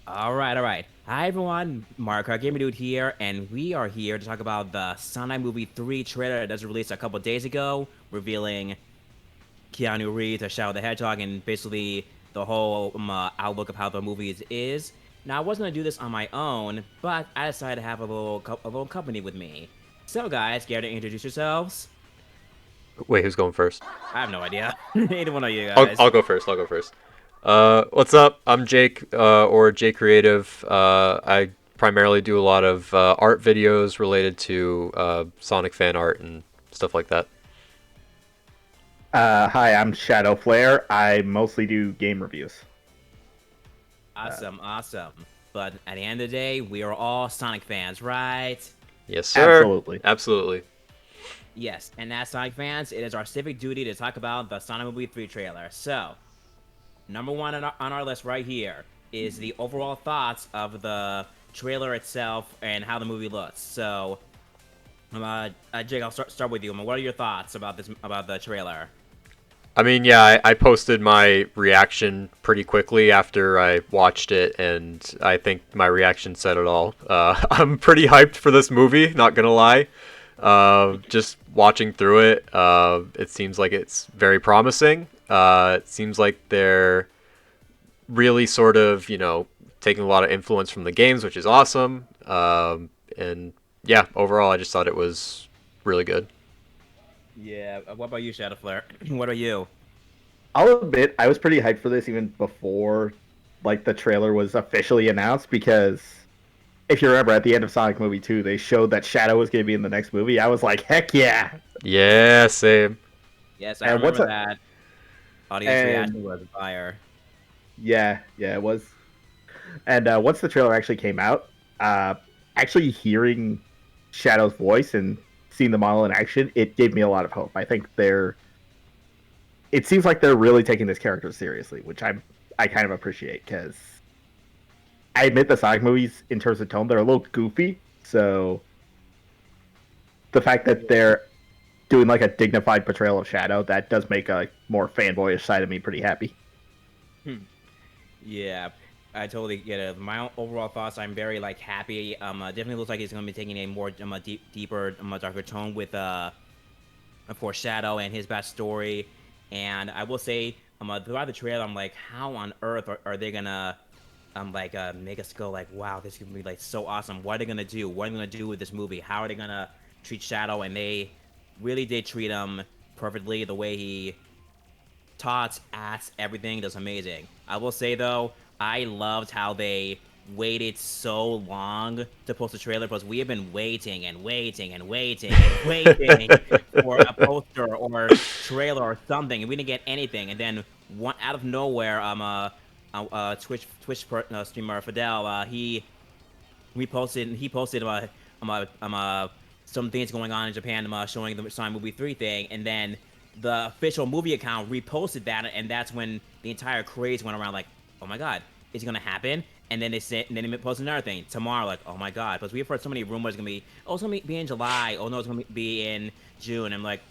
All right. Hi everyone, Mario Kart Gamer Dude here, and we are here to talk about the Sonic Movie 3 trailer that was released a couple days ago, revealing Keanu Reeves as Shadow the Hedgehog and basically the whole outlook of how the movie is. Now I was gonna do this on my own, but I decided to have a little company with me. So guys, care to introduce yourselves? Wait, who's going first? I have no idea. Either one of you I'll, guys. I'll go first. I'll go first. What's up? I'm Jake, or Jake Creative. I primarily do a lot of art videos related to Sonic fan art and stuff like that. Hi, I'm Shadow Flare. I mostly do game reviews. Uh, Awesome, awesome. But at the end of the day, we are all Sonic fans, right? Yes, sir. Absolutely. Absolutely. Yes, and as Sonic fans, it is our civic duty to talk about the Sonic Movie 3 trailer. So, number one on our list right here is the overall thoughts of the trailer itself and how the movie looks. So, Jake, I'll start with you. What are your thoughts about the trailer? I mean, yeah, I posted my reaction pretty quickly after I watched it, and I think my reaction said it all. I'm pretty hyped for this movie, not gonna lie. Just watching through it, it seems like it's very promising. It seems like they're really sort of, taking a lot of influence from the games, which is awesome. And yeah, overall, I just thought it was really good. Yeah, what about you, Shadowflare? What are you? I'll admit I was pretty hyped for this even before the trailer was officially announced because if you remember at the end of Sonic Movie 2, they showed that Shadow was going to be in the next movie. I was like, heck yeah. Yeah, same. Yes, I And what's remember a, that. Audience reaction and was fire. yeah, it was. And once the trailer actually came out, uh actually hearing Shadow's voice and seeing the model in action, it gave me a lot of hope. I think it seems like they're really taking this character seriously, which I kind of appreciate because I admit the Sonic movies in terms of tone they're a little goofy. So the fact that they're doing like a dignified portrayal of Shadow that does make a more fanboyish side of me pretty happy. Hmm. Yeah, I totally get it. My overall thoughts, I'm very like happy. Definitely looks like it's gonna be taking a more deeper, darker tone with of course Shadow and his backstory. And I will say, throughout the trailer, I'm like, how on earth are they gonna make us go like, wow, this is gonna be like so awesome. What are they gonna do? What are they gonna do with this movie? How are they gonna treat Shadow? And they really did treat him perfectly. The way he talks, acts, everything does amazing. I will say though, I loved how they waited so long to post a trailer because we have been waiting and waiting and waiting and waiting for a poster or trailer or something, and we didn't get anything. And then one out of nowhere, Twitch streamer Fidel, he posted some things going on in Japan, showing the Sonic Movie 3 thing, and then the official movie account reposted that, and that's when the entire craze went around like, oh my god, is it gonna happen? And then they posted another thing tomorrow, like, oh my god, because we've heard so many rumors it's gonna be, oh, it's gonna be in July, oh no, it's gonna be in June. I'm like,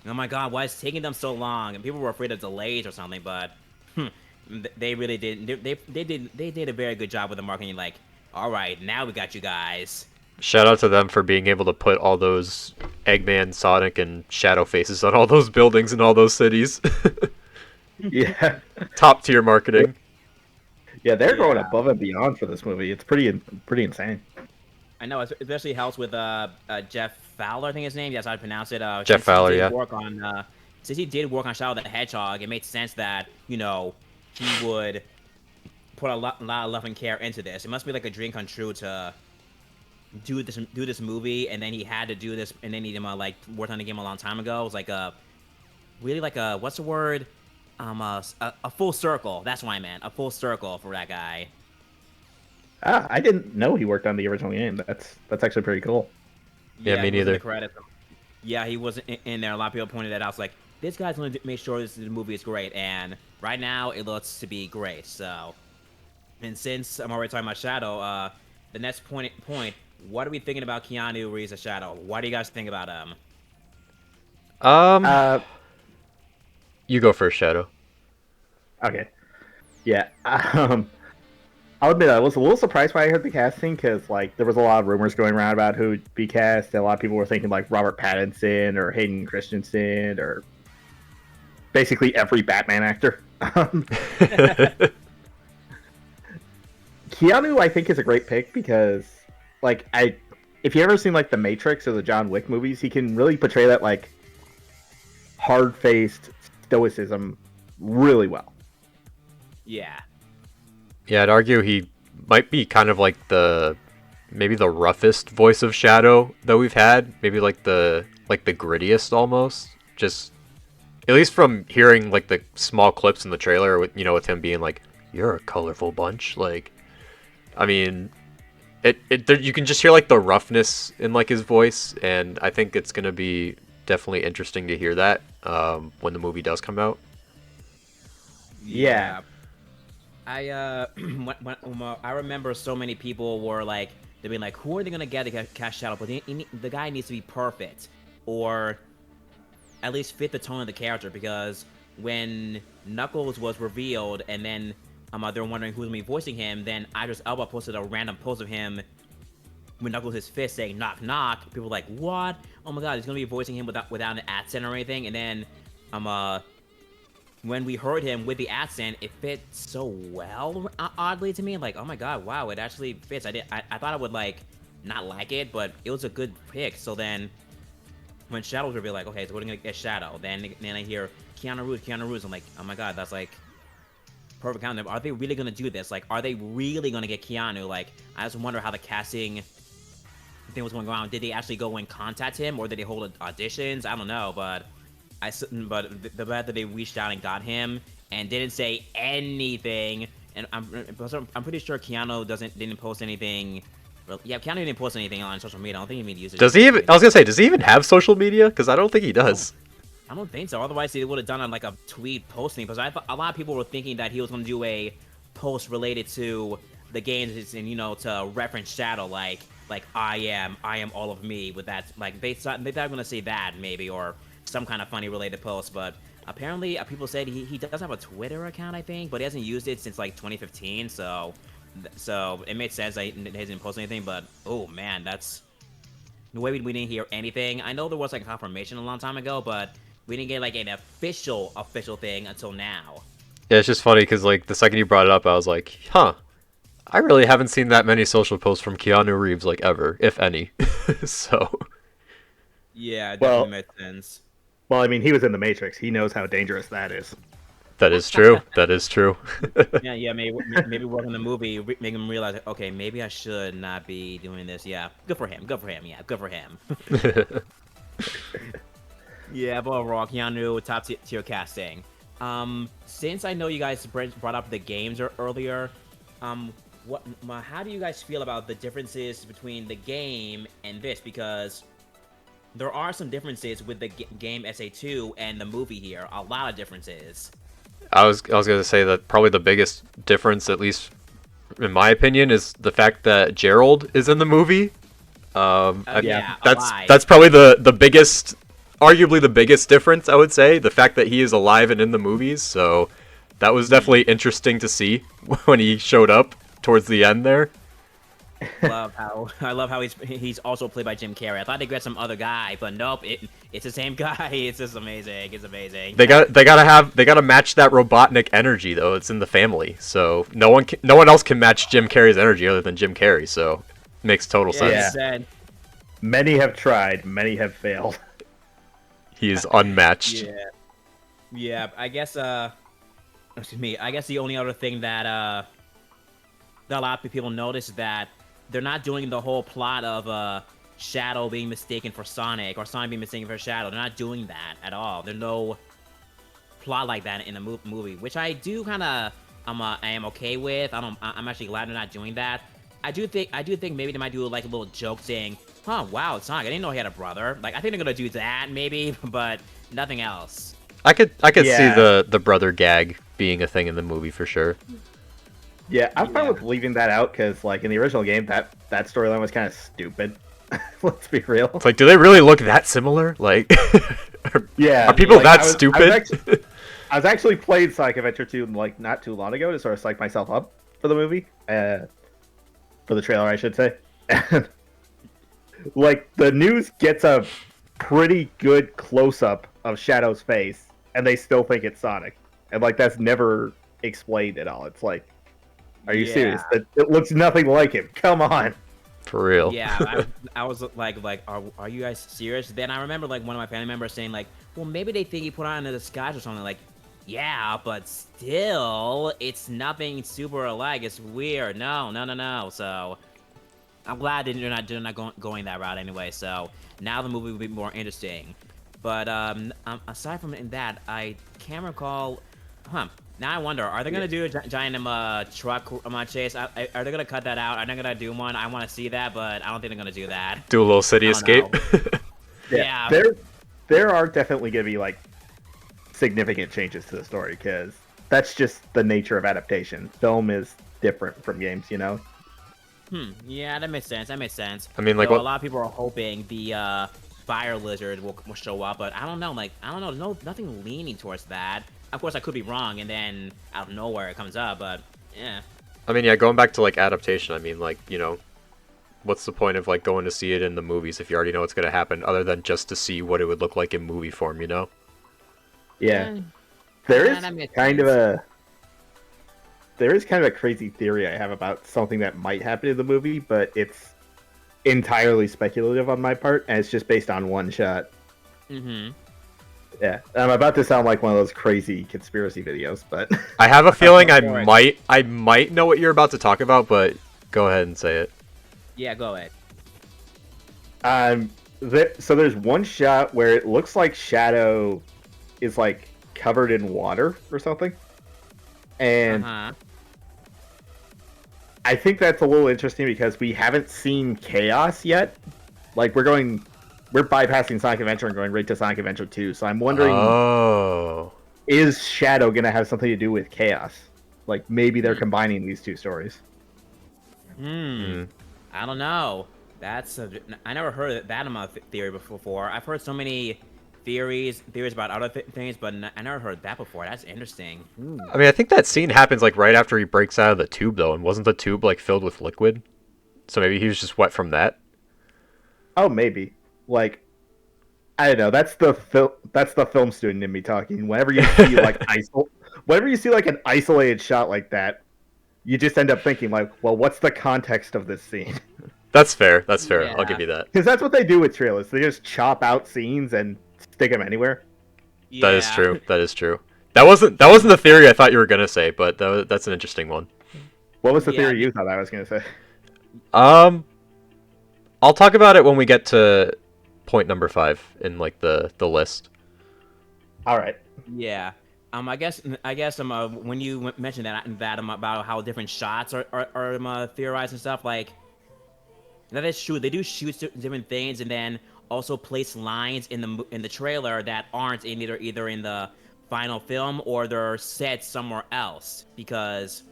oh my god, why is it taking them so long? And people were afraid of delays or something, but they really did. They did a very good job with the marketing. Like, all right, now we got you guys. Shout out to them for being able to put all those Eggman, Sonic, and Shadow faces on all those buildings in all those cities. Yeah, Top tier marketing. yeah, they're going Yeah, above and beyond for this movie. It's pretty insane. I know. It especially helps with Jeff Fowler, I think his name. That's how I pronounce it. Jeff Fowler, yeah. Since he did work on Shadow the Hedgehog, it made sense that he would put a lot of love and care into this. It must be like a dream come true to do this movie, and then he had to do this, and then he like worked on the game a long time ago. It was like a really like a what's the word? A full circle. That's what I meant. A full circle for that guy. Ah, I didn't know he worked on the original game. That's actually pretty cool. Yeah, Yeah, me he was in the neither. credits. Yeah, he was in there. A lot of people pointed that out. It's like, this guy's going to make sure this movie is great. And right now, it looks to be great. So, and since I'm already talking about Shadow, the next point, what are we thinking about Keanu Reeves as Shadow? What do you guys think about him? Um, Uh, you go first, Shadow. okay, yeah. I'll I'll admit I was a little surprised when I heard the casting because like there was a lot of rumors going around about who would be cast, and a lot of people were thinking like Robert Pattinson or Hayden Christensen or basically every Batman actor. Keanu, I think, is a great pick because, like, if you ever seen like The Matrix or the John Wick movies, he can really portray that like hard-faced stoicism really well. Yeah. Yeah, I'd argue he might be kind of like maybe the roughest voice of Shadow that we've had. Maybe like the grittiest almost. Just at least from hearing like the small clips in the trailer with with him being like, "You're a colorful bunch." Like, I mean, you can just hear like the roughness in like his voice, and I think it's gonna be definitely interesting to hear that when the movie does come out. Yeah. I I remember so many people were like, they've been like, who are they gonna get to cast Shadow? But the guy needs to be perfect, or at least fit the tone of the character. Because when Knuckles was revealed, and then they were wondering who's gonna be voicing him, then Idris Elba posted a random post of him with Knuckles' his fist saying "knock knock." People were like, what? Oh my god, he's gonna be voicing him without an accent or anything. And then when we heard him with the accent, it fit so well, oddly to me. Like, oh my god, wow, it actually fits. I thought I would like not like it, but it was a good pick. So then when Shadow was revealed, like, okay, so we're gonna get Shadow. Then I hear Keanu Reeves. I'm like, oh my god, that's like perfect count. Are they really gonna do this? Like, are they really gonna get Keanu? Like, I just wonder how the casting thing was going on. Did they actually go and contact him, or did they hold auditions? I don't know, but the fact that they reached out and got him and didn't say anything, and I'm pretty sure Keanu didn't post anything. Well, yeah, Keanu didn't post anything on social media. I don't think he even uses. Does he even? I was gonna say, does he even have social media? Because I don't think he does. I don't think so. Otherwise, he would have done like a tweet posting. Because I thought a lot of people were thinking that he was gonna do a post related to the games and to reference Shadow, like I am all of me with that. Like they thought gonna say that maybe, or some kind of funny related post. But apparently people said he does have a Twitter account, I think, but he hasn't used it since like 2015. So it made sense that he hasn't posted anything. But oh man, that's the way we didn't hear anything. I know there was like a confirmation a long time ago, but we didn't get like an official thing until now. Yeah, it's just funny because like the second you brought it up, I was like, huh. I really haven't seen that many social posts from Keanu Reeves, like, ever, if any. So. Yeah, it definitely makes sense. Well, I mean, he was in The Matrix. He knows how dangerous that is. That is true. That is true. Yeah, maybe working the movie, make him realize, okay, maybe I should not be doing this. Yeah, good for him. Yeah, good for him. Yeah, but overall, Keanu, top tier casting. Since I know you guys brought up the games earlier, how do you guys feel about the differences between the game and this? Because there are some differences with the game SA2 and the movie here. A lot of differences. I was gonna say that probably the biggest difference, at least in my opinion, is the fact that Gerald is in the movie. That's probably the biggest, arguably the biggest difference, I would say. The fact that he is alive and in the movies. So that was definitely interesting to see when he showed up towards the end there. I love how he's also played by Jim Carrey. I thought they got some other guy, but nope, it's the same guy. It's just amazing. It's amazing. They gotta match that Robotnik energy though. It's in the family, so no one else can match Jim Carrey's energy other than Jim Carrey. So it makes total sense. Yeah. Many have tried, many have failed. He is unmatched. Yeah. I guess excuse me. I guess the only other thing that a lot of people notice that they're not doing the whole plot of Shadow being mistaken for Sonic, or Sonic being mistaken for Shadow. They're not doing that at all. There's no plot like that in the movie, which I do kind of I am okay with. I'm actually glad they're not doing that. I do think maybe they might do like a little joke saying, "Huh, wow, Sonic, I didn't know he had a brother." Like I think they're gonna do that maybe, but nothing else. I could see the brother gag being a thing in the movie for sure. Yeah, I'm fine with leaving that out because, like, in the original game, that storyline was kind of stupid. Let's be real. It's like, do they really look that similar? Like, are people that stupid? I was actually playing Sonic Adventure 2 like not too long ago to sort of psych myself up for the movie, for the trailer, I should say. Like the news gets a pretty good close up of Shadow's face, and they still think it's Sonic, and like that's never explained at all. It's like, are you Yeah. serious? It looks nothing like him. Come on. For real. Yeah, I was like, are you guys serious? Then I remember like one of my family members saying like, well, maybe they think he put on a disguise or something. Like, yeah, but still, it's nothing super alike. It's weird. No, no, no, no. So I'm glad that they're not going that route anyway. So now the movie will be more interesting. But aside from that, I can't recall. Now I wonder, are they gonna do a giant truck chase? Are they gonna cut that out? Are they gonna do one? I want to see that, but I don't think they're gonna do that. Do a little city I don't escape. know. Yeah. There are definitely going to be like significant changes to the story because that's just the nature of adaptation. Film is different from games, you know. Yeah, that makes sense. That makes sense. I mean, like, Though what? a lot of people are hoping the fire lizard will show up, but I don't know. Like, I don't know. No, nothing leaning towards that. Of course, I could be wrong, and then out of nowhere it comes up. But yeah. I mean, yeah, going back to like adaptation. I mean, like, you know, what's the point of like going to see it in the movies if you already know what's gonna happen, other than just to see what it would look like in movie form, you know? Yeah, there is that makes kind of sense. a crazy theory I have about something that might happen in the movie, but it's entirely speculative on my part, and it's just based on one shot. Mm-hmm. Yeah, I'm about to sound like one of those crazy conspiracy videos, but I have a feeling I Alright. might know what you're about to talk about, but go ahead and say it. Yeah, go ahead. so there's one shot where it looks like Shadow is like covered in water or something, and Uh-huh. I think that's a little interesting because we haven't seen Chaos yet. Like we're bypassing Sonic Adventure and going right to Sonic Adventure 2. So I'm wondering, Oh. is Shadow gonna have something to do with Chaos? Like maybe they're combining these two stories. I don't know. I never heard that amount of theory before. I've heard so many theories about other things, but I never heard that before. That's interesting. I mean, I think that scene happens like right after he breaks out of the tube, though, and wasn't the tube like filled with liquid? So maybe he was just wet from that. Oh, maybe. Like I don't know. That's the film student in me talking. Whenever you see like an isolated shot like that, you just end up thinking like, well, what's the context of this scene? That's fair. That's fair. I'll Yeah. give you that. Because that's what they do with trailers. They just chop out scenes and stick them anywhere. That is Yeah. true. That is true. That wasn't the theory I thought you were gonna say, but that's an interesting one. What was the Yeah, theory you thought I was going to say? I'll talk about it when we get to point number 5 in like the list. All right. Yeah. I guess when you mentioned that about how different shots are theorized and stuff, like that is true. They do shoot different things and then also place lines in the trailer that aren't in either in the final film or they're set somewhere else. Because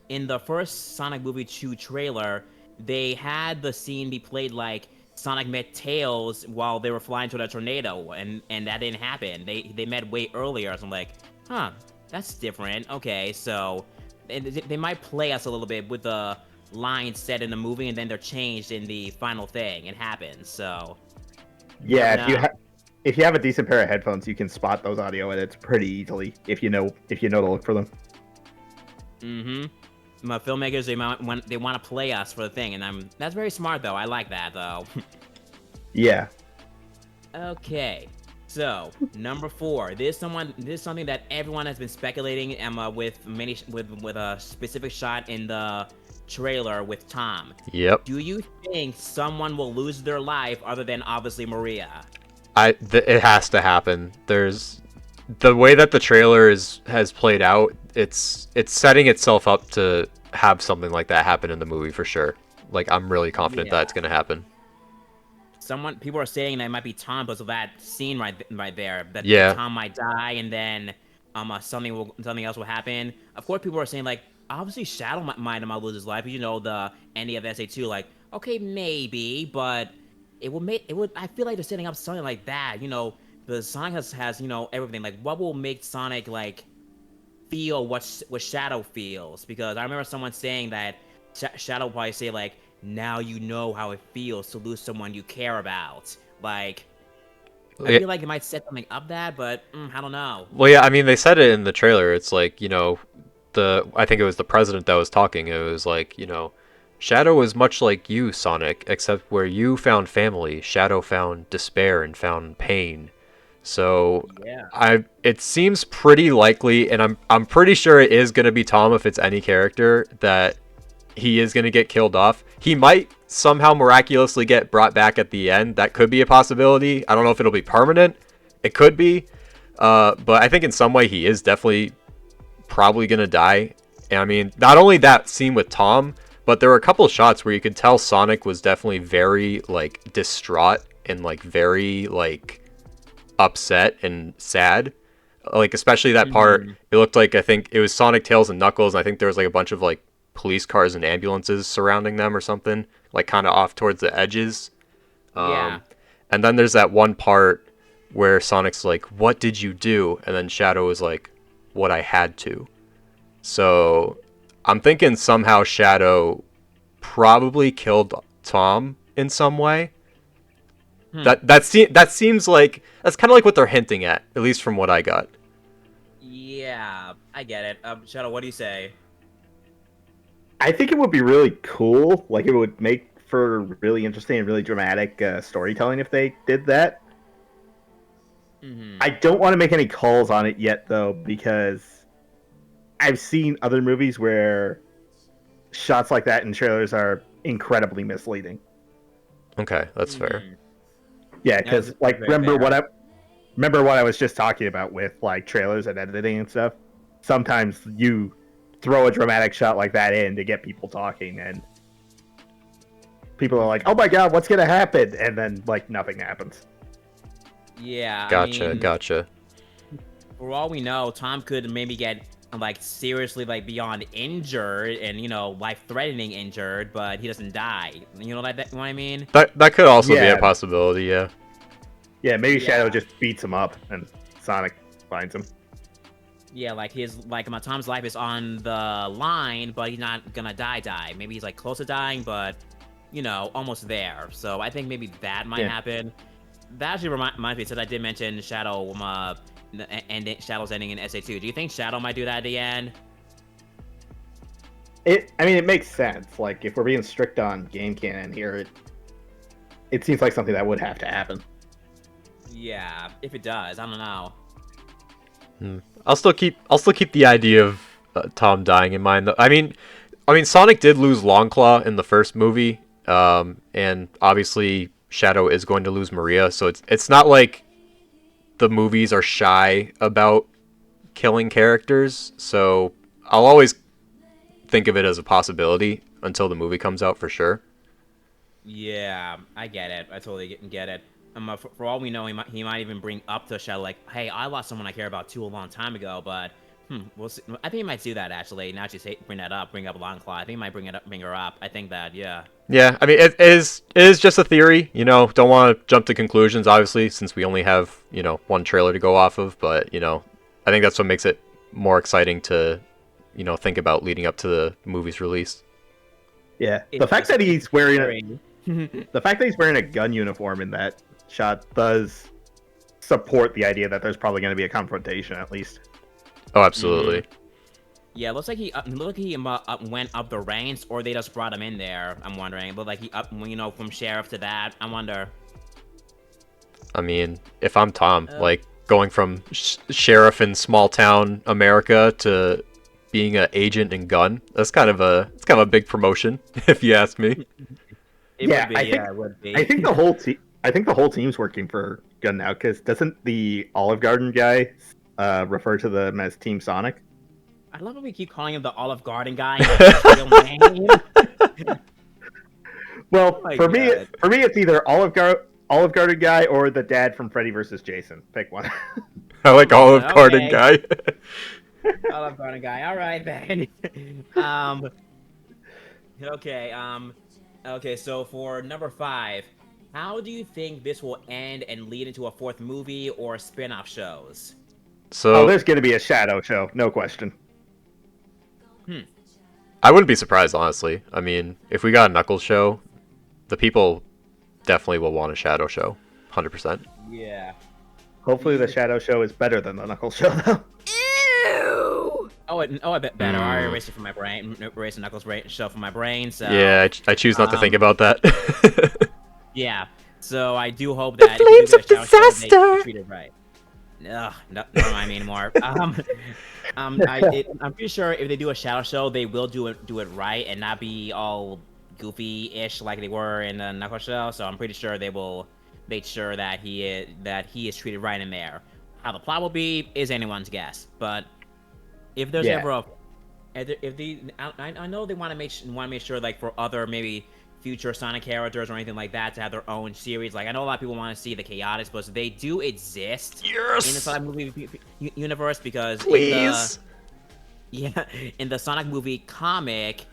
in the first Sonic Movie 2 trailer, they had the scene be played like Sonic met Tails while they were flying toward a tornado, and that didn't happen. They met way earlier. So I'm like, huh, that's different. Okay, so they might play us a little bit with the lines set in the movie, and then they're changed in the final thing. It happens. So Yeah, No. if you have a decent pair of headphones, you can spot those audio edits pretty easily if you know to look for them. my filmmakers they want to play us for the thing, and that's very smart though. I like that though. Yeah. Okay, so number 4. This is something that everyone has been speculating, with a specific shot in the trailer with Tom. Yep. Do you think someone will lose their life other than obviously Maria? It has to happen. There's the way that the trailer has played out. It's setting itself up to have something like that happen in the movie for sure. Like I'm really confident that it's gonna happen. People are saying that it might be Tom because of that scene right there. That Yeah. Tom might die and then something else will happen. Of course, people are saying like obviously Shadow might lose his life. You know, the ending of SA2. Like okay, maybe, but it would. I feel like they're setting up something like that. You know, the Sonic has everything. Like what will make Sonic like feel what Shadow feels, because I remember someone saying that Shadow probably say like, now you know how it feels to lose someone you care about. Like, I Yeah, feel like it might set something up that, but I don't know. well, yeah, I mean, they said it in the trailer. It's like, I think it was the president that was talking. It was like, Shadow is much like you, Sonic, except where you found family, Shadow found despair and found pain. So Yeah. it seems pretty likely, and I'm pretty sure it is gonna be Tom if it's any character that he is gonna get killed off. He might somehow miraculously get brought back at the end. That could be a possibility. I don't know if it'll be permanent. It could be, but I think in some way he is definitely probably gonna die. And I mean, not only that scene with Tom, but there were a couple of shots where you could tell Sonic was definitely very like distraught and like very like upset and sad. Like especially that part, Hmm. it looked like I think it was Sonic, Tails, and Knuckles, and I think there was like a bunch of like police cars and ambulances surrounding them or something, like kind of off towards the edges. Yeah. Um, and then there's that one part where Sonic's like, "What did you do?" And then Shadow is like, "What I had to." So I'm thinking somehow Shadow probably killed Tom in some way. Hmm. That seems like that's kind of like what they're hinting at least from what I got. Yeah, I get it. Shadow, what do you say? I think it would be really cool. Like it would make for really interesting and really dramatic storytelling if they did that. Hmm. I don't want to make any calls on it yet, though, because I've seen other movies where shots like that in trailers are incredibly misleading. Okay, that's fair. Hmm. Yeah, That's because like very fair. remember what I was just talking about with like trailers and editing and stuff. Sometimes you throw a dramatic shot like that in to get people talking, and people are like, "Oh my god, what's gonna happen?" And then like nothing happens. Yeah, I Gotcha, mean, gotcha. for all we know, Tom could maybe get like seriously like beyond injured and life-threatening injured, but he doesn't die. You know what I mean? That could also be a Yeah, possibility. Yeah. yeah. Maybe Shadow Yeah. just beats him up, and Sonic finds him. Yeah, like Tom's life is on the line, but he's not gonna die. Maybe he's like close to dying, but almost there. So I think maybe that might Yeah. happen. That actually reminds me, since I did mention Shadow, Shadow's ending in SA2. Do you think Shadow might do that at the end? I mean, it makes sense. Like if we're being strict on game canon here, it seems like something that would have to happen. Yeah, if it does, I don't know. I'll still keep the idea of Tom dying in mind. Though. I mean, Sonic did lose Longclaw in the first movie, and obviously Shadow is going to lose Maria. So it's not like the movies are shy about killing characters. So I'll always think of it as a possibility until the movie comes out for sure. Yeah, I get it. I totally get it. For all we know, he might even bring up to Shadow like, "Hey, I lost someone I care about too a long time ago, but we'll see." I think he might do that actually. Now that you bring up Longclaw. I think he might bring her up. I think that, yeah. Yeah, I mean it is just a theory, Don't want to jump to conclusions, obviously, since we only have one trailer to go off of. But I think that's what makes it more exciting to think about leading up to the movie's release. Yeah, It's just it's scary. the fact that he's wearing a gun uniform in that shot does support the idea that there's probably going to be a confrontation at least. Oh, Hmm. absolutely. Yeah, looks like he went up the ranks, or they just brought him in there. I'm wondering. But like he up, from sheriff to that. I wonder. I mean, if I'm Tom, Uh, like going from sheriff in small town America to being an agent in gun, it's kind of a big promotion, if you ask me. it would Yeah, be. Yeah, it would I be. think the whole team. I think the whole team's working for Gun now because doesn't the Olive Garden guy refer to them as Team Sonic? I love how we keep calling him the Olive Garden guy. That's his real name. Oh Well, my god. for me, it's either Olive Garden guy or the dad from Freddy vs. Jason. Pick one. I like Olive Garden Okay. guy. Olive Garden guy. All right then. um. Okay. Okay. So for number 5, how do you think this will end and lead into a fourth movie or spin-off shows? So there's going to be a Shadow show, no question. I wouldn't be surprised, honestly. I mean, if we got a Knuckles show, the people definitely will want a Shadow show, 100%. Yeah. Hopefully the Shadow show is better than the Knuckles show, though. Ew! I bet better. I erased it from my brain. Erased the Knuckles show from my brain. So Yeah, I choose not to think about that. yeah. So I do hope that if you do get a Shadow show, they treat it right. Ugh, don't remind me anymore. I'm pretty sure if they do a Shadow show, they will do it right and not be all goofy-ish like they were in the Knuckles show. So I'm pretty sure they will make sure that he is treated right in there. How the plot will be is anyone's guess. But if there's ever a, if the I know they want to make sure like for other maybe future Sonic characters or anything like that to have their own series. Like I know a lot of people want to see the Chaotix, but they do exist in the Sonic movie universe because in the Sonic movie comic,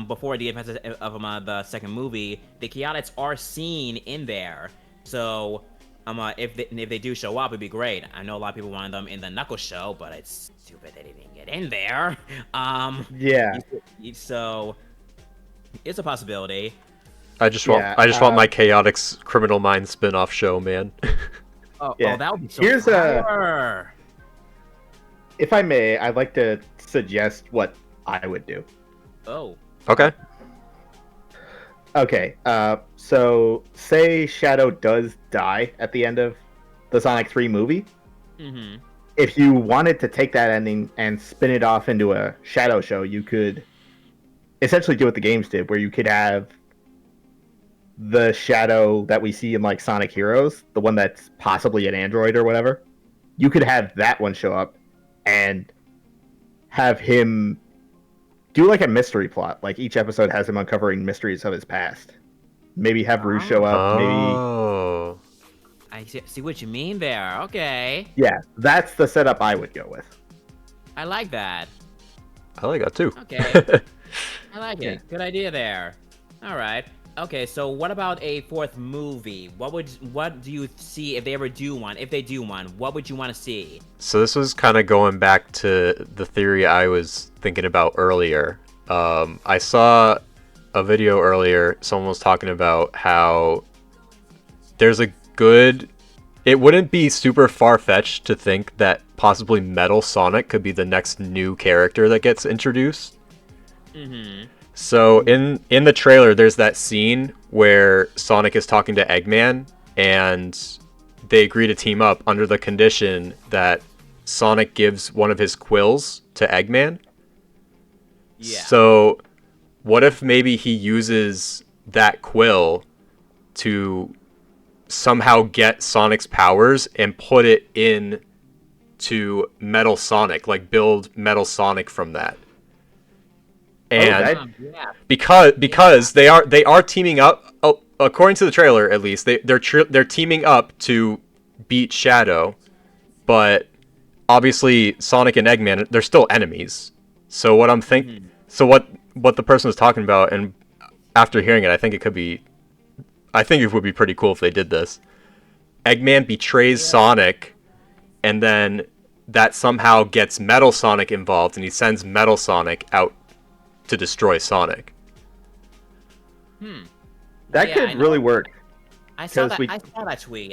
before the events of the second movie, the Chaotix are seen in there. So if they do show up, it'd be great. I know a lot of people wanted them in the Knuckles show, but it's stupid they didn't get in there. So it's a possibility. I just want my Chaotix Criminal Minds spin-off show, man. Oh, that would be so fire. If I may, I'd like to suggest what I would do. Oh. Okay. Okay, so say Shadow does die at the end of the Sonic 3 movie. Mm-hmm. If you wanted to take that ending and spin it off into a Shadow show, you could essentially do what the games did, where you could have the Shadow that we see in like Sonic Heroes, the one that's possibly an android or whatever. You could have that one show up and have him do like a mystery plot. Like each episode has him uncovering mysteries of his past. Maybe have Rouge show up. Oh. I see what you mean there. Okay. Yeah, that's the setup I would go with. I like that. I like that too. Okay. I like it. Good idea there. All right. Okay, so what about a fourth movie? What do you see if they ever do one? If they do one, what would you want to see? So this was kind of going back to the theory I was thinking about earlier. I saw a video earlier. Someone was talking about how there's a good... It wouldn't be super far-fetched to think that possibly Metal Sonic could be the next new character that gets introduced. Mm-hmm. So in the trailer, there's that scene where Sonic is talking to Eggman, and they agree to team up under the condition that Sonic gives one of his quills to Eggman. Yeah. So what if maybe he uses that quill to somehow get Sonic's powers and put it in to Metal Sonic, like build Metal Sonic from that? And because they are teaming up, according to the trailer at least, they're teaming up to beat Shadow, but obviously Sonic and Eggman, they're still enemies. So what I'm thinking, so what the person was talking about, and after hearing it, I think it would be pretty cool if they did this. Eggman betrays Sonic, and then that somehow gets Metal Sonic involved, and he sends Metal Sonic out to destroy Sonic. That could really work. I saw that tweet.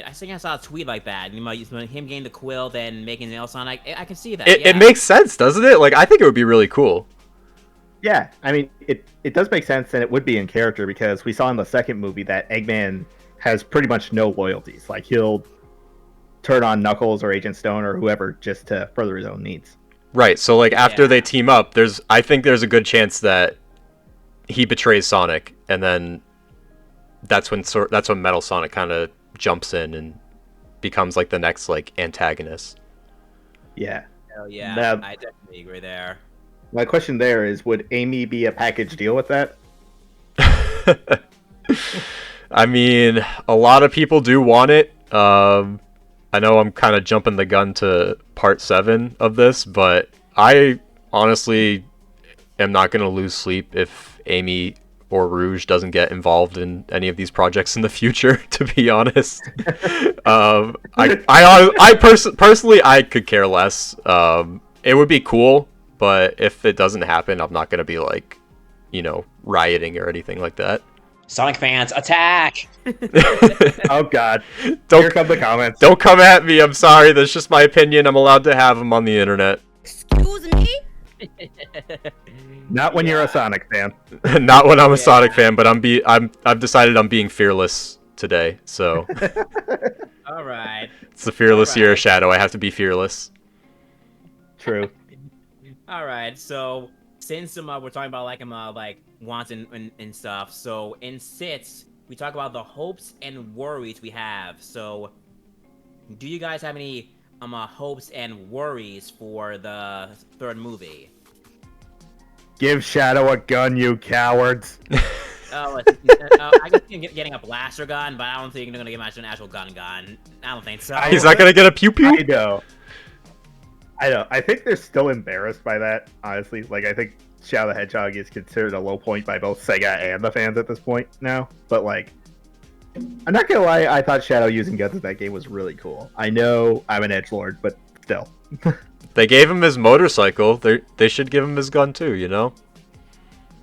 I think I saw a tweet like that. Him getting the quill, then making Metal Sonic. I can see that. It makes sense, doesn't it? Like, I think it would be really cool. Yeah, I mean, it does make sense, and it would be in character, because we saw in the second movie that Eggman has pretty much no loyalties. Like, he'll turn on Knuckles or Agent Stone or whoever just to further his own needs. Right, so like after they team up, I think there's a good chance that he betrays Sonic, and then that's when Metal Sonic kind of jumps in and becomes like the next like antagonist. Yeah. Hell yeah, I definitely agree there. My question there is, would Amy be a package deal with that? I mean, a lot of people do want it. I know I'm kind of jumping the gun to part 7 of this, but I honestly am not going to lose sleep if Amy or Rouge doesn't get involved in any of these projects in the future. To be honest, personally I could care less. It would be cool, but if it doesn't happen, I'm not gonna be like, rioting or anything like that. Sonic fans, attack! Oh God! Don't, Here come the comments. Don't come at me. I'm sorry. That's just my opinion. I'm allowed to have them on the internet. Excuse me? Not when you're a Sonic fan. Not when I'm a Sonic fan, but I've decided I'm being fearless today. So All right. it's the fearless year of Shadow. I have to be fearless. True. All right. So since we're talking about like wants and stuff, so in sits we talk about the hopes and worries we have. So do you guys have any hopes and worries for the third movie? Give Shadow a gun, you cowards. I can see him getting a blaster gun, but I don't think they're gonna give him an actual gun. I don't think so. He's not gonna get a pew pew. I know. I think they're still embarrassed by that, honestly. Like, I think Shadow the Hedgehog is considered a low point by both Sega and the fans at this point now. But, like, I'm not gonna lie, I thought Shadow using guns in that game was really cool. I know I'm an edgelord, but still. They gave him his motorcycle. They should give him his gun too,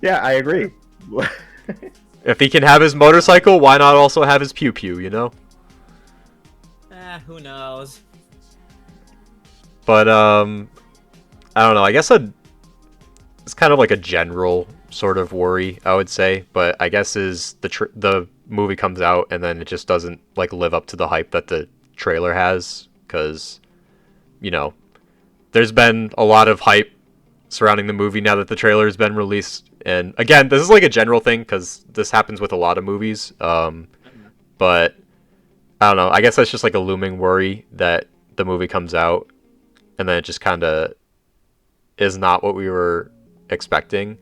Yeah, I agree. If he can have his motorcycle, why not also have his pew pew, Who knows? But I don't know. I guess it's kind of like a general sort of worry, I would say. But I guess is the movie comes out and then it just doesn't like live up to the hype that the trailer has, because there's been a lot of hype surrounding the movie now that the trailer has been released. And again, this is like a general thing because this happens with a lot of movies. But I don't know. I guess that's just like a looming worry that the movie comes out and then it just kind of is not what we were expecting.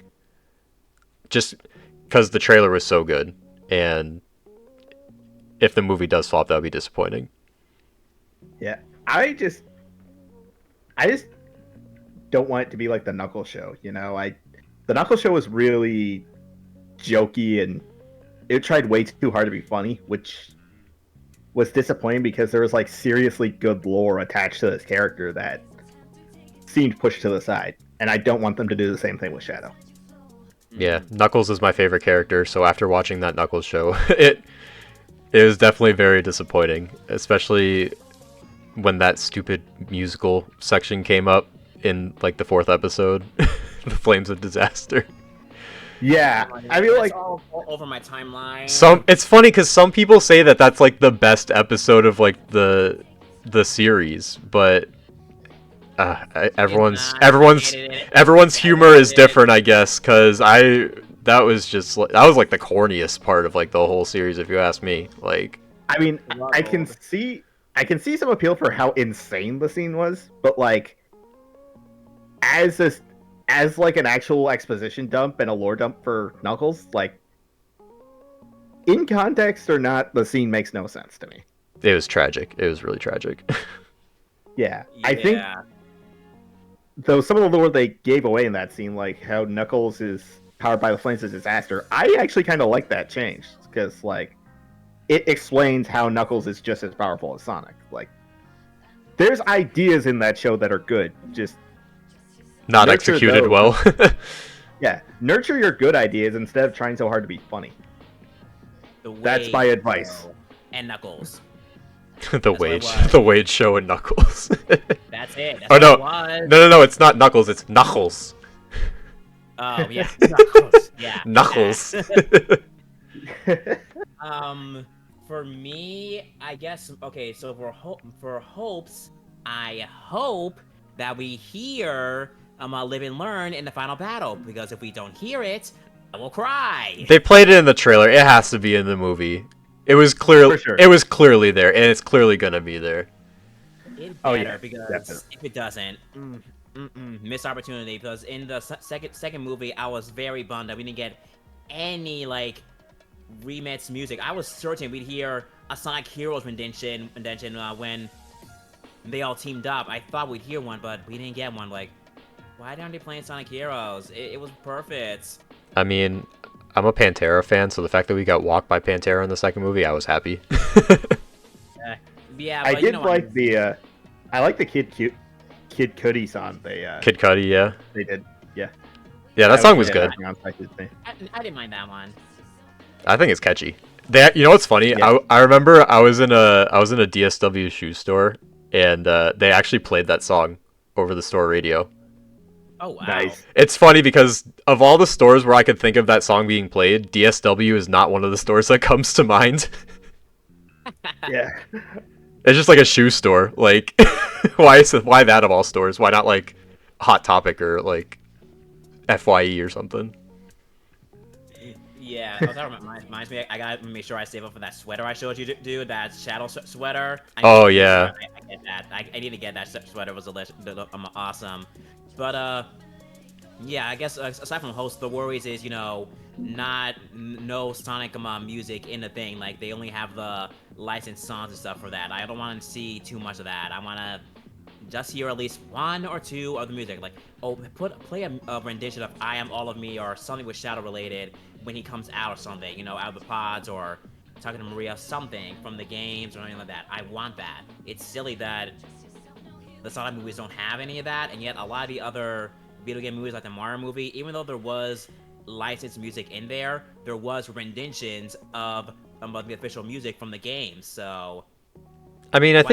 Just because the trailer was so good. And if the movie does flop, that would be disappointing. Yeah, I just don't want it to be like the Knuckles show, The Knuckles show was really jokey and it tried way too hard to be funny, which was disappointing because there was like seriously good lore attached to this character that seemed pushed to the side, and I don't want them to do the same thing with Shadow. Yeah, Knuckles is my favorite character, so after watching that Knuckles show, it was definitely very disappointing, especially when that stupid musical section came up in like the 4th episode, The Flames of Disaster. Yeah, I mean, like, all over my timeline. It's funny because some people say that that's like the best episode of like the series, but everyone's humor is different, I guess, because that was like the corniest part of like the whole series, if you ask me. Like, I mean, I can see some appeal for how insane the scene was, but like, as like an actual exposition dump and a lore dump for Knuckles, like, in context or not, the scene makes no sense to me. It was tragic. It was really tragic. Yeah, I think, though, some of the lore they gave away in that scene, like how Knuckles is powered by the Flames of Disaster, I actually kind of like that change, because, like, it explains how Knuckles is just as powerful as Sonic. Like, there's ideas in that show that are good, just not executed well. Yeah, nurture your good ideas instead of trying so hard to be funny. That's my advice. And Knuckles. The Wade show and Knuckles. That's it. That's oh no, it's not Knuckles. It's Knuckles. Oh yeah, Knuckles. Yeah. Knuckles. For me, I guess. Okay, so for hopes, I hope that we hear Live and Learn in the final battle, because if we don't hear it, I will cry. They played it in the trailer. It has to be in the movie. It was clearly It was clearly there, and it's clearly gonna be there. It better, because definitely. If it doesn't, missed opportunity. Because in the second movie, I was very bummed that we didn't get any like remix music. I was certain we'd hear a Sonic Heroes rendition when they all teamed up. I thought we'd hear one, but we didn't get one. Like, why aren't they playing Sonic Heroes? It was perfect. I mean, I'm a Pantera fan, so the fact that we got Walk by Pantera in the second movie, I was happy. Yeah, I but did like the I like the Kid Cudi song Kid Cudi, yeah. they did. Yeah. Yeah, that song was good. I didn't mind that one. I think it's catchy. You know what's funny? Yeah. I remember I was in a DSW shoe store, and they actually played that song over the store radio. Oh wow. Nice. It's funny because of all the stores where I could think of that song being played, DSW is not one of the stores that comes to mind. Yeah. It's just like a shoe store. Like, why that of all stores? Why not like Hot Topic or like FYE or something? Yeah, that reminds me. I gotta make sure I save up for that sweater I showed you, dude. That Shadow sweater. Oh yeah. I get that. I need to get that sweater. It was awesome. But yeah. I guess aside from host, the worries is no Sonic music in the thing. Like they only have the licensed songs and stuff for that. I don't want to see too much of that. I want to just hear at least one or two of the music. Like, play a rendition of "I Am All of Me" or something with Shadow related when he comes out or something. Out of the pods or talking to Maria, something from the games or anything like that. I want that. It's silly that the Sonic movies don't have any of that, and yet a lot of the other video game movies, like the Mario movie, even though there was licensed music in there, there was renditions of the official music from the game. So, I mean, I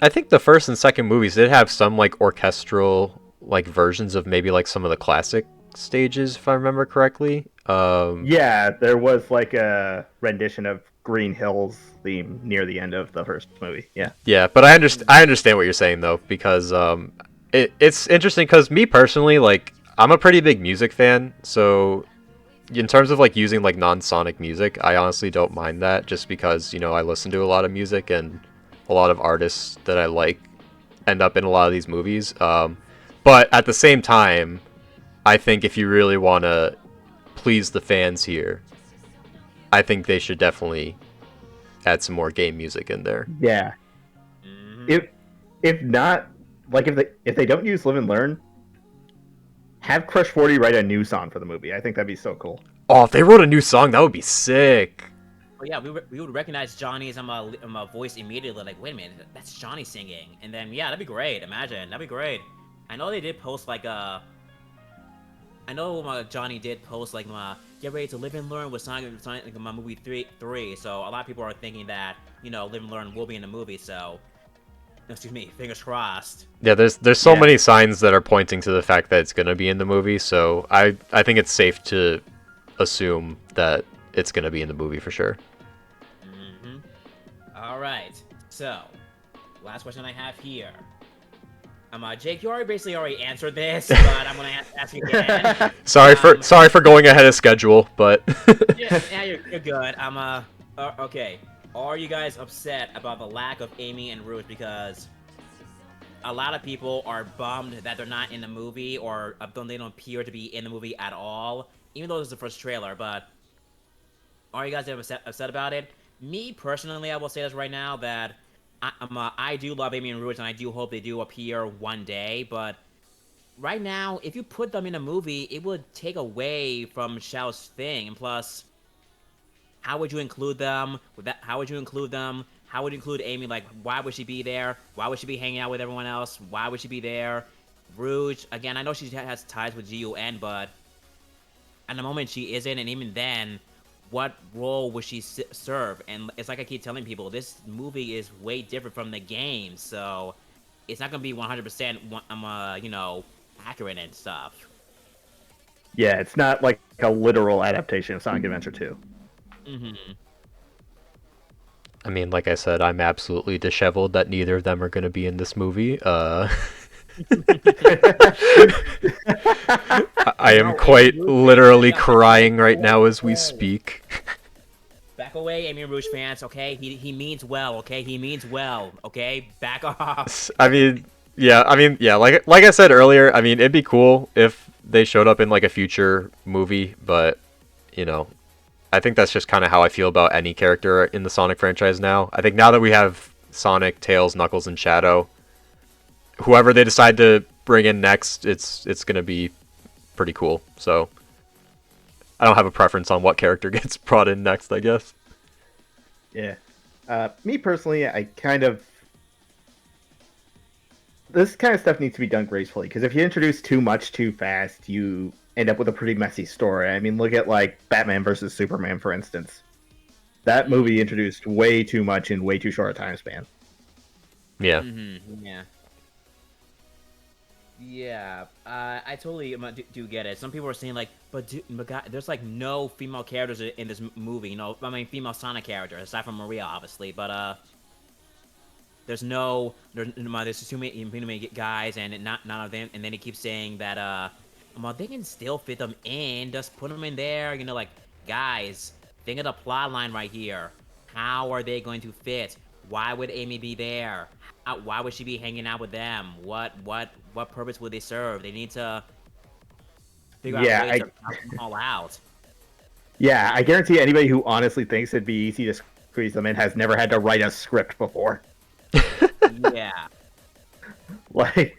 think the first and second movies did have some like orchestral like versions of maybe like some of the classic stages, if I remember correctly. Yeah, there was like a rendition of Green Hill's theme near the end of the first movie. Yeah. Yeah, but I understand what you're saying though, because it's interesting because me personally, like, I'm a pretty big music fan, so in terms of like using like non-Sonic music, I honestly don't mind that, just because I listen to a lot of music and a lot of artists that I like end up in a lot of these movies. But at the same time, I think if you really want to please the fans here, I think they should definitely add some more game music in there. Yeah. If not, like if they don't use Live and Learn, have Crush 40 write a new song for the movie. I think that'd be so cool. Oh, if they wrote a new song, that would be sick. Oh yeah, we would recognize Johnny's voice immediately. Like, wait a minute, that's Johnny singing. And then yeah, that'd be great. Imagine, that'd be great. I know they did post like I know Johnny did post like get ready to live and learn with Sonic like, my movie 3. So a lot of people are thinking that live and learn will be in the movie. So excuse me, fingers crossed. Yeah, there's so many signs that are pointing to the fact that it's gonna be in the movie. So I think it's safe to assume that it's gonna be in the movie for sure. All right. So last question I have here. Jake, you basically already answered this, but I'm gonna ask you again. sorry for going ahead of schedule, but yeah, you're good. Okay. Are you guys upset about the lack of Amy and Rouge? Because a lot of people are bummed that they're not in the movie, or they don't appear to be in the movie at all, even though this is the first trailer. But are you guys upset about it? Me personally, I will say this right now that I do love Amy and Rouge, and I do hope they do appear one day, but right now, if you put them in a movie, it would take away from Shadow's thing, and plus, how would you include them? How would you include them? How would you include Amy? Like, why would she be there? Why would she be hanging out with everyone else? Why would she be there? Rouge, again, I know she has ties with GUN, but at the moment she isn't, and even then, what role would she serve? And it's like I keep telling people, this movie is way different from the game, so it's not gonna be 100% accurate and stuff. Yeah, it's not like a literal adaptation of Sonic Adventure 2. I mean, like I said, I'm absolutely disheveled that neither of them are going to be in this movie. I am quite literally crying right now as we speak. Back away, Amy and Rouge fans, okay? He means well, okay? He means well, okay? Back off. I mean, yeah, like I said earlier, I mean, it'd be cool if they showed up in like a future movie, but I think that's just kind of how I feel about any character in the Sonic franchise now. I think now that we have Sonic, Tails, Knuckles, and Shadow, whoever they decide to bring in next, it's going to be pretty cool. So I don't have a preference on what character gets brought in next, I guess. Yeah. Me personally, this kind of stuff needs to be done gracefully, because if you introduce too much too fast, you end up with a pretty messy story. I mean, look at like Batman versus Superman, for instance. That movie introduced way too much in way too short a time span. Yeah. Yeah. Yeah, I totally do get it. Some people are saying like, but God, there's like no female characters in this movie. You know, I mean, female Sonic characters aside from Maria, obviously. But there's just too many guys, and none of them. And then he keeps saying that they can still fit them in. Just put them in there. You know, like guys, think of the plot line right here. How are they going to fit? Why would Amy be there? Why would she be hanging out with them? What purpose would they serve? They need to figure out a way to knock them all out. Yeah, I guarantee anybody who honestly thinks it'd be easy to squeeze them in has never had to write a script before. Yeah. Like,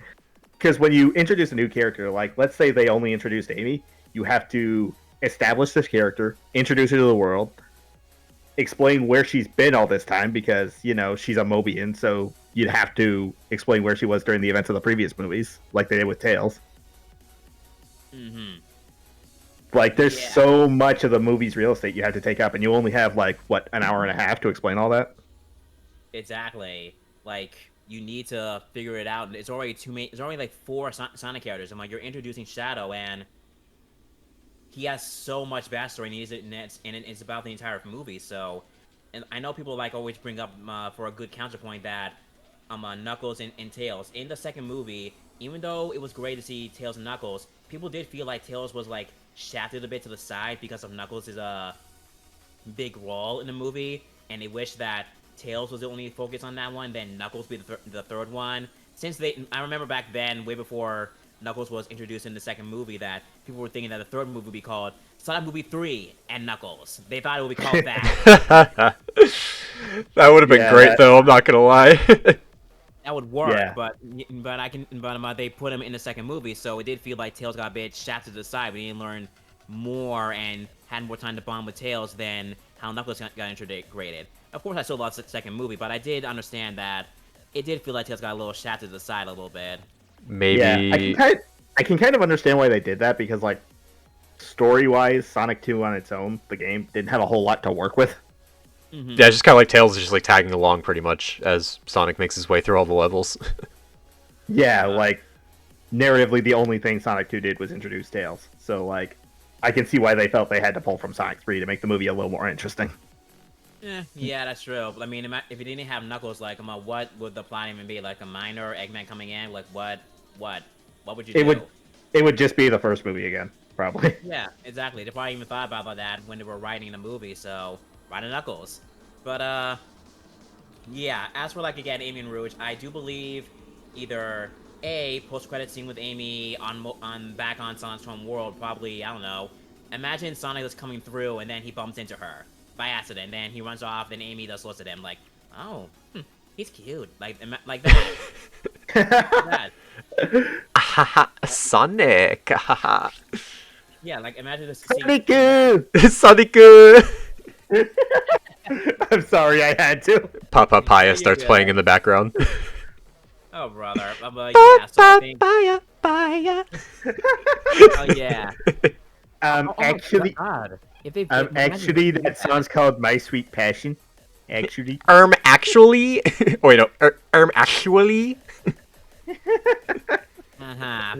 because when you introduce a new character, like let's say they only introduced Amy, you have to establish this character, introduce her to the world, explain where she's been all this time, because you know she's a Mobian, so you'd have to explain where she was during the events of the previous movies, like they did with Tails. Like there's so much of the movie's real estate you have to take up, and you only have like what, an hour and a half to explain all that. Exactly. Like you need to figure it out. It's already It's already like 4 Sonic characters, and like you're introducing Shadow, and he has so much backstory, and it's about the entire movie. So, and I know people like always bring up for a good counterpoint that Knuckles and Tails in the second movie, even though it was great to see Tails and Knuckles, people did feel like Tails was like shafted a bit to the side because of Knuckles' big role in the movie, and they wish that Tails was the only focus on that one, then Knuckles be the third one. Since I remember back then, way before Knuckles was introduced in the second movie, that people were thinking that the third movie would be called Sonic Movie 3 and Knuckles. They thought it would be called that. That would have been great, though. I'm not gonna lie. That would work, but they put him in the second movie, so it did feel like Tails got a bit shafted to the side. We didn't learn more and had more time to bond with Tails than how Knuckles got integrated. Of course, I still loved the second movie, but I did understand that it did feel like Tails got a little shafted to the side a little bit. Maybe. Yeah, I can kind of understand why they did that, because like story-wise, Sonic 2 on its own, the game didn't have a whole lot to work with. Yeah, it's just kind of like Tails is just like tagging along pretty much as Sonic makes his way through all the levels. Yeah, like narratively, the only thing Sonic 2 did was introduce Tails. So like, I can see why they felt they had to pull from Sonic 3 to make the movie a little more interesting. Yeah, that's true. I mean, if you didn't have Knuckles, like, what would the plot even be? Like a minor Eggman coming in? Like what would you do? It would just be the first movie again, probably. Yeah, exactly. They probably even thought about that when they were writing the movie. So write a Knuckles. But yeah. As for like again, Amy and Rouge, I do believe either a post-credit scene with Amy back on Sonic's home world. Probably, I don't know. Imagine Sonic is coming through and then he bumps into her by accident. Then he runs off. Then Amy just looks at him like, "Oh, he's cute." Like that. Like that. Sonic. Yeah, like imagine this. Sonic. I'm sorry, I had to. Papaya starts playing in the background. Oh, brother. Yeah, so I think... Oh, yeah. Actually, God. actually, that song's called My Sweet Passion. Actually. Actually? Wait, no. Actually?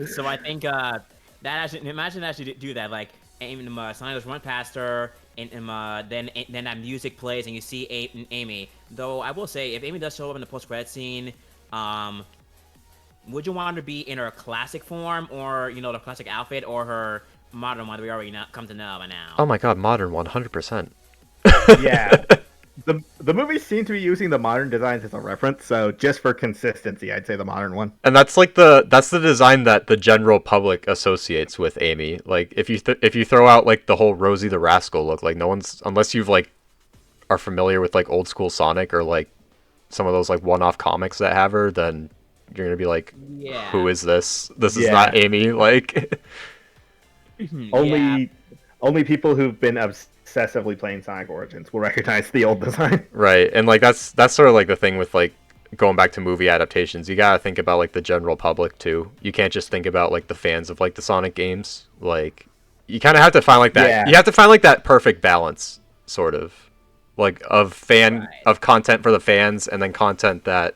So I think, that actually... Imagine actually do that, like, Sonic just run past her, and then that music plays, and you see Amy. Though, I will say, if Amy does show up in the post-credit scene, would you want her to be in her classic form, or, you know, the classic outfit, or her modern one that we already come to know by now? Oh my god, modern 100%. Yeah. The movies seem to be using the modern designs as a reference, so just for consistency, I'd say the modern one. And that's like that's the design that the general public associates with Amy. Like if you throw out like the whole Rosie the Rascal look, like no one's, unless you've like are familiar with like old school Sonic or like some of those like one-off comics that have her, then you're gonna be like, who is this? This is not Amy. Like only people who've been obsessively playing Sonic Origins will recognize the old design. Right, and like that's sort of like the thing with like going back to movie adaptations. You gotta think about like the general public too. You can't just think about like the fans of like the Sonic games. Like you kind of have to find like that. Yeah. You have to find like that perfect balance, sort of, like of fan Right. of content for the fans, and then content that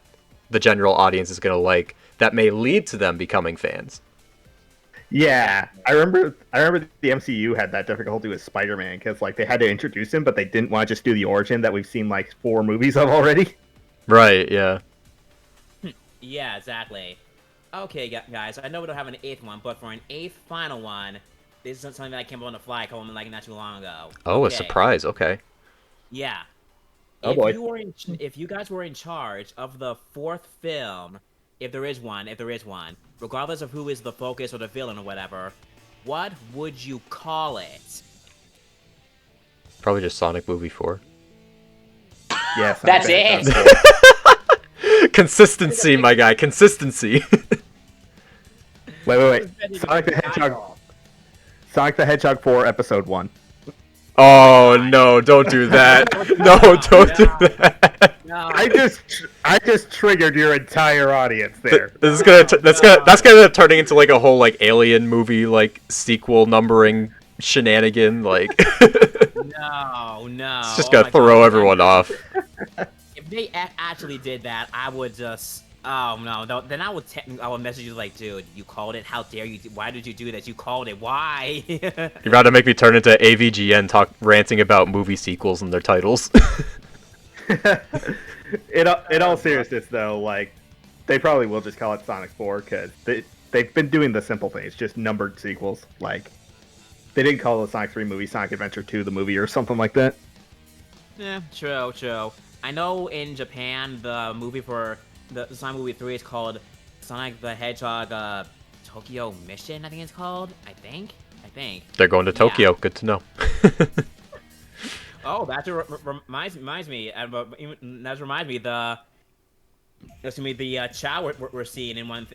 the general audience is gonna like that may lead to them becoming fans. Yeah, I remember the MCU had that difficulty with Spider-Man because like they had to introduce him, but they didn't want to just do the origin that we've seen like 4 movies of already. Right. Yeah. Yeah, exactly. Okay, guys, I know we don't have an 8th one, but for an 8th final one, this is something that came up on the fly a couple like not too long ago. Oh, Okay. a surprise. Okay. Yeah. Oh, boy. If you guys were in charge of the 4th film, if there is one, regardless of who is the focus or the villain or whatever, what would you call it? Probably just Sonic Movie 4. Yeah, That's Sonic it. Adventure. Consistency, my guy. Consistency. Wait. Sonic the Hedgehog. Sonic the Hedgehog 4, Episode 1. Oh no! Don't do that. No, don't do that. No. I just triggered your entire audience there. This is gonna that's gonna end up turning into like a whole like alien movie like sequel numbering shenanigan. Like No. it's just Oh gonna my throw God. everyone off. If they actually did that, I would just. Oh no! Then I would message you like, dude, you called it. How dare you? Why did you do this? You called it. Why? You're about to make me turn into AVGN ranting about movie sequels and their titles. In all seriousness, though, like they probably will just call it Sonic 4 because they've been doing the simple things, just numbered sequels. Like they didn't call the Sonic 3 movie Sonic Adventure 2 the movie or something like that. Yeah, true. I know in Japan the movie for the Sonic movie 3 is called Sonic the Hedgehog Tokyo Mission. I think it's called. I think. They're going to Tokyo. Good to know. Oh, that reminds me. That reminds me the. The Chow we're seeing in one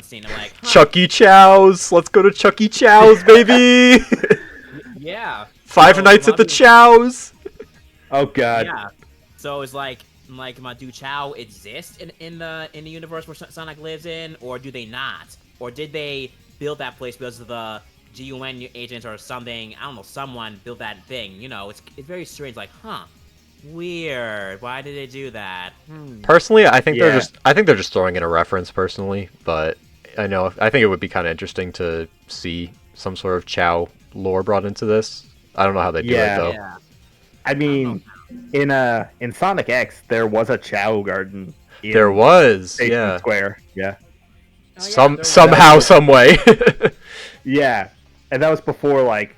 scene. I'm like, huh, Chuck E. Chow's. Let's go to Chuck E. Chow's, baby. yeah. Five So, Nights at the Bobby- Chow's. Oh God. Yeah. So it's like do Chow exist in the universe where Sonic lives in, or do they not? Or did they build that place because of the GUN agents or something? I don't know. Someone built that thing. You know, it's very strange. Like, huh? Weird. Why did they do that? Personally, I think Yeah. they're just throwing in a reference. Personally, but I think it would be kind of interesting to see some sort of Chow lore brought into this. I don't know how they do Yeah. it though. Yeah. I mean, in Sonic X, there was a Chow Garden. In There was, Station yeah. Square. Yeah. Oh, yeah, there was- Somehow, some way. Yeah, and that was before like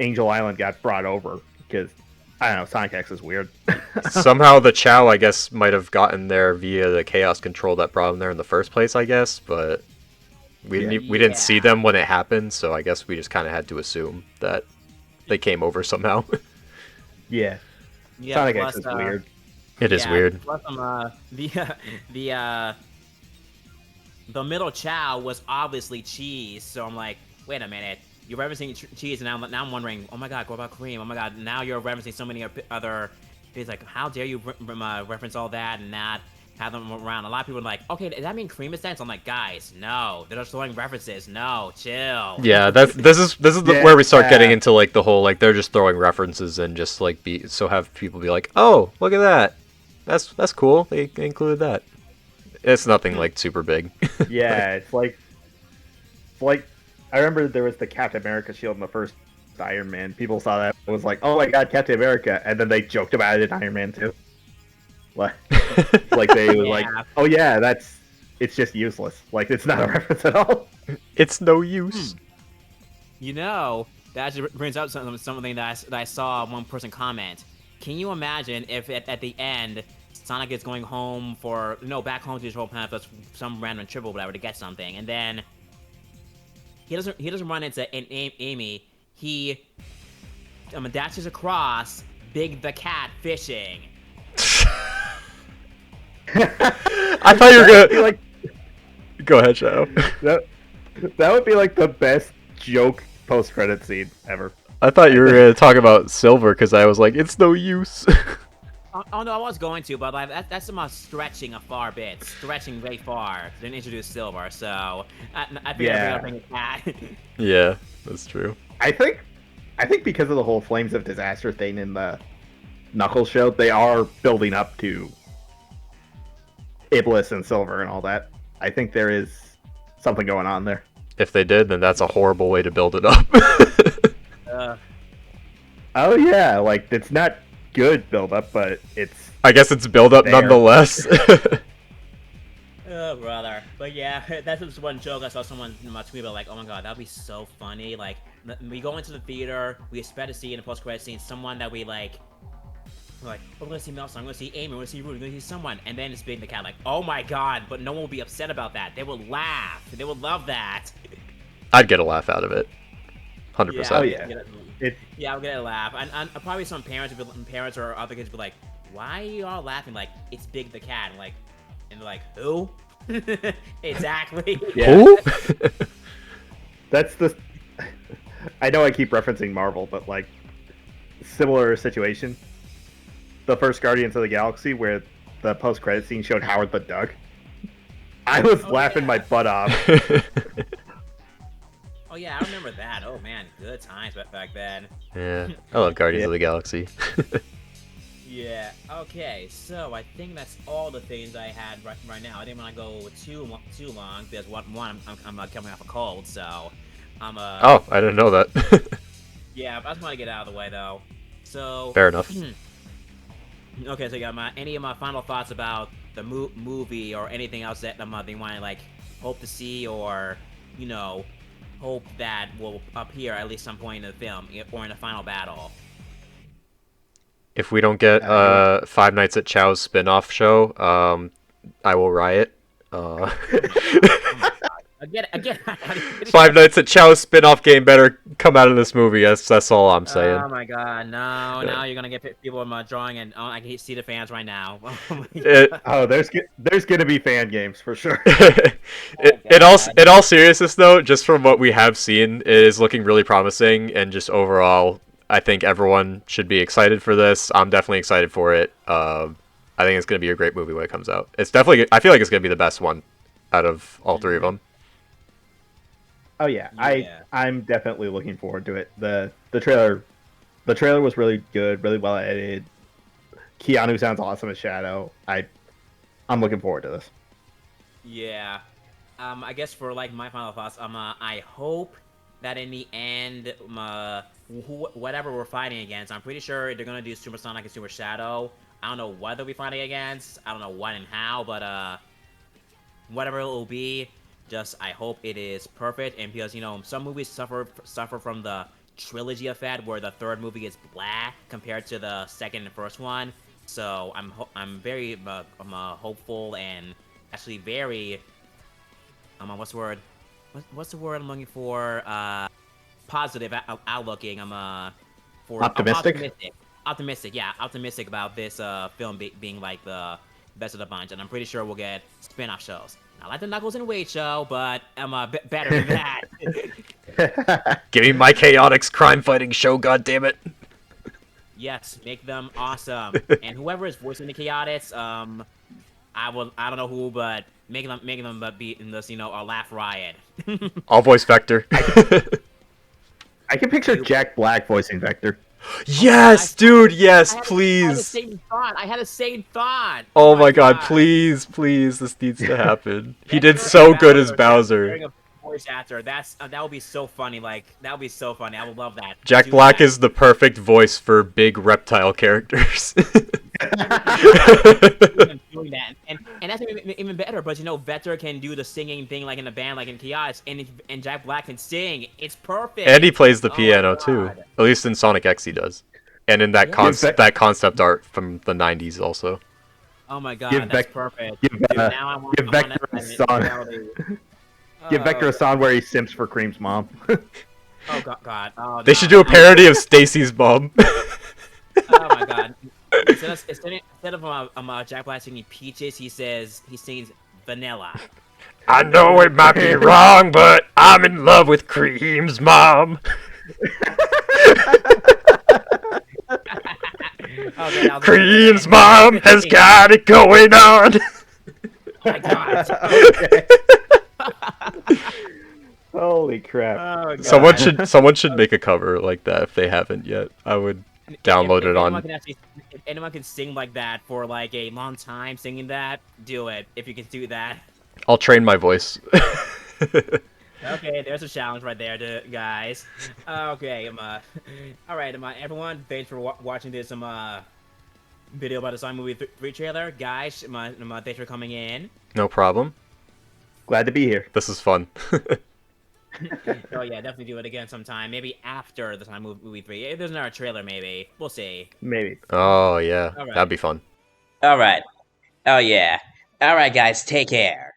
Angel Island got brought over because I don't know, Sonic X is weird. Somehow the Chow, I guess, might have gotten there via the Chaos Control that brought them there in the first place, I guess, but we didn't see them when it happened, so I guess we just kind of had to assume that they came over somehow. Yeah, Yeah, Sonic plus, X is weird. It is weird. Plus, the middle Chow was obviously cheese, so I'm like, wait a minute, you're referencing cheese, and now I'm wondering, oh my god, what about cream? Oh my god, now you're referencing so many other things. Like, how dare you reference all that and not have them around? A lot of people are like, okay, does that mean cream is sense? I'm like, guys, no, they're just throwing references. No, chill. Yeah, this is where we start getting into like the whole like they're just throwing references and just like have people be like, oh, look at that, that's cool. They included that. It's nothing like super big. Yeah, it's like I remember there was the Captain America shield in the first Iron Man. People saw that and was like, oh my god, Captain America, and then they joked about it in Iron Man 2. Like they was like, oh yeah, it's just useless. Like it's not a reference at all. It's no use. You know, that actually brings up something that I saw one person comment. Can you imagine if at the end Sonic is going home back home to his whole planet, that's some random trip or whatever to get something, and then he doesn't run into Amy. He dashes across Big the Cat fishing. I thought you were gonna like go ahead, Shadow. that would be like the best joke post-credit scene ever. I thought you were gonna talk about Silver because I was like, it's no use. Oh no, I was going to, but like that's about stretching a far bit, stretching very far to introduce Silver. So I figured I'd bring a cat. Yeah, that's true. I think because of the whole Flames of Disaster thing in the Knuckles show, they are building up to Iblis and Silver and all that. I think there is something going on there. If they did, then that's a horrible way to build it up. Oh yeah, like it's not good build up, but it's. I guess it's build up there. nonetheless. Oh brother, but yeah, that's just one joke I saw someone in my tweet about. Like, oh my god, that'd be so funny. Like, we go into the theater, we expect to see in the post-credit scene someone that we like. Like, oh, we're gonna see Melson, I'm gonna see Amy, we're gonna see Rouge, we're gonna see someone, and then it's being the cat. Like, oh my god, but no one will be upset about that. They will laugh. They will love that. I'd get a laugh out of it. 100%. Yeah, Oh yeah. I'll get a laugh, and probably some parents or other kids will be like, "Why are you all laughing?" Like, it's Big the cat, and they're like, "Who?" Exactly. Yeah. Who? That's the. I know I keep referencing Marvel, but like similar situation. The first Guardians of the Galaxy, where the post-credit scene showed Howard the Duck. I was laughing my butt off. Oh yeah, I remember that. Oh man, good times back then. Yeah, I love Guardians of the Galaxy. Yeah. Okay, so I think that's all the things I had right now. I didn't want to go too long because I'm coming off a cold, so I'm Oh, I didn't know that. Yeah, I just want to get out of the way though. So Fair enough. Okay, so you got any of my final thoughts about the movie or anything else that you want to like hope to see or hope that will appear at least some point in the film or in the final battle. If we don't get Five Nights at Chow's spin-off show, I will riot. Again. Five Nights at Chow's spin-off game better come out of this movie. That's all I'm saying. Oh my god, no! Yeah. Now you're gonna get people drawing, and I can see the fans right now. There's gonna be fan games for sure. In all seriousness, though, just from what we have seen, it is looking really promising, and just overall, I think everyone should be excited for this. I'm definitely excited for it. I think it's gonna be a great movie when it comes out. It's definitely. I feel like it's gonna be the best one out of all three of them. Oh yeah, I'm definitely looking forward to it. The trailer was really good, really well edited. Keanu sounds awesome as Shadow. I'm looking forward to this. Yeah, I guess for like my final thoughts, I hope that in the end, whatever we're fighting against, I'm pretty sure they're gonna do Super Sonic and Super Shadow. I don't know what they'll be fighting against. I don't know what and how, but whatever it will be. Just I hope it is perfect, and because some movies suffer from the trilogy effect where the third movie is blah compared to the second and first one. So I'm very hopeful and actually very what's the word? What's the word I'm looking for? Positive outlooking. For optimistic. Optimistic. Yeah, optimistic about this film being like the best of the bunch, and I'm pretty sure we'll get spin-off shows. I like the Knuckles and Wade show, but I'm a bit better than that. Give me my Chaotix crime-fighting show, goddammit! Yes, make them awesome. And whoever is voicing the Chaotix, I don't know who, but make them be in this, a laugh riot. I'll voice Vector. I can picture Jack Black voicing Vector. Yes, dude, yes, please. I had the same thought. Oh my god, please, this needs to happen. He did so good as Bowser. Voice actor, that would be so funny. Like that would be so funny. I would love that. Jack Black is the perfect voice for big reptile characters. Doing that, and that's even better. But Vector can do the singing thing like in the band, like in Chaos, and Jack Black can sing. It's perfect. And he plays the piano too. At least in Sonic X he does. And in that concept art from the '90s also. Oh my god, that's perfect. Give Vector a song. Give Vector a song where he simps for Cream's mom. Oh god. Oh, they should do a parody of Stacy's mom. Oh my god. Instead of Jack Black singing Peaches, he sings Vanilla. I know it might be wrong, but I'm in love with Cream's mom. Okay, that was Cream's mom has got it going on. Oh my god. Okay. Holy crap. Oh god. Someone should make a cover like that if they haven't yet. I would download it on. If anyone can sing like that for like a long time, singing that, do it. If you can do that. I'll train my voice. Okay, there's a challenge right there, guys. Okay, all right, everyone, thanks for watching this video about the Sonic Movie 3 trailer, guys. Thanks for coming in. No problem. Glad to be here. This is fun. Oh yeah, definitely do it again sometime. Maybe after the Sonic Movie 3. If there's another trailer, maybe we'll see. Maybe. Oh yeah, All right. that'd be fun. All right. Oh, yeah. All right, guys, take care.